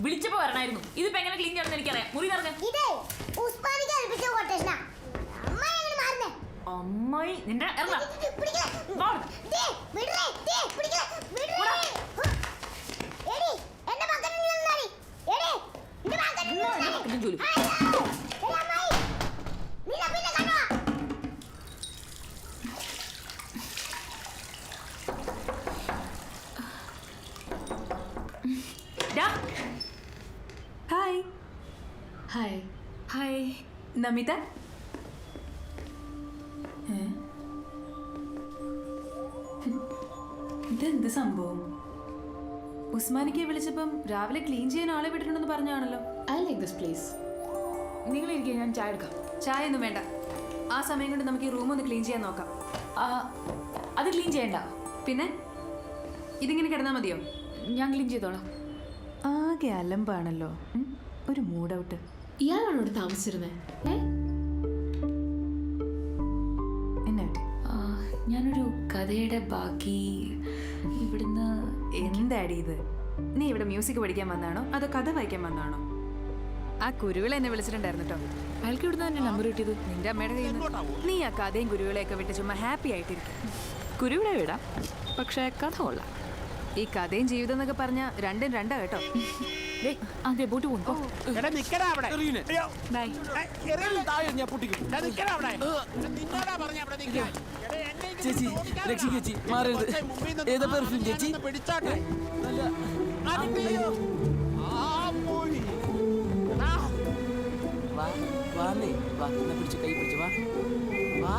വിളിച്ചപ്പോ വരണായിരുന്നു. ഇതിപ്പോ എങ്ങനെ ക്ലീൻ ചെയ്യണമെന്ന് എനിക്കറിയാം. മുറി അമ്മായി നിന്റെ ഹായ് ഹായ് ഹായ് നമിത. ഇതെന്ത് സംഭവം? ഉസ്മാനിക്കെ വിളിച്ചപ്പം രാവിലെ ക്ലീൻ ചെയ്യാൻ ആളെ വിട്ടിട്ടുണ്ടെന്ന് പറഞ്ഞാണല്ലോ. I like this place. നിങ്ങൾ ഇരിക്കുക, ഞാൻ ചായ എടുക്കാം. ചായ ഒന്നും വേണ്ട. ആ സമയം കൊണ്ട് നമുക്ക് ഈ റൂം ഒന്ന് ക്ലീൻ ചെയ്യാൻ നോക്കാം. അത് ക്ലീൻ ചെയ്യണ്ട. പിന്നെ ഇതിങ്ങനെ കിടന്നാൽ മതിയോ? ഞാൻ ക്ലീൻ ചെയ്തോളാം. ആകെ അലമ്പാണല്ലോ. ഒരു മൂഡ് ഔട്ട്. ഇയാളാണോ ഇവിടെ താമസിച്ചിരുന്നേ? എന്നെ ഞാനൊരു കഥയുടെ ബാക്കി ഇവിടുന്ന്. എന്താടി ഇത്? നീ ഇവിടെ മ്യൂസിക് പഠിക്കാൻ വന്നാണോ അതോ കഥ വായിക്കാൻ വന്നാണോ? ആ കുരുവിള എന്നെ വിളിച്ചിട്ടുണ്ടായിരുന്നു കേട്ടോ. അയാൾക്ക് ഇവിടുന്ന് തന്നെ നമ്പർ കിട്ടിയത്. നിന്റെ അമ്മയുടെ കയ്യിൽ നിന്ന്. നീ ആ കഥയും കുരുവിളയൊക്കെ വിട്ട് ചുമ്മാ ഹാപ്പി ആയിട്ടിരിക്കും. കുരുവിള വിടാം, പക്ഷേ കഥ കൊള്ളാം. ഈ കഥയും ജീവിതം എന്നൊക്കെ പറഞ്ഞാൽ രണ്ടും രണ്ടാ കേട്ടോ. അതെ ബോട്ട് പോകും. ചേച്ചി രക്ഷി ചേച്ചി മാറരുത്. ഏതാ പെർഫ്യൂം ചേച്ചി? വാന്നേ വാ, എന്നെ പിടിച്ച് കൈ പിടിച്ച് വാ വാ.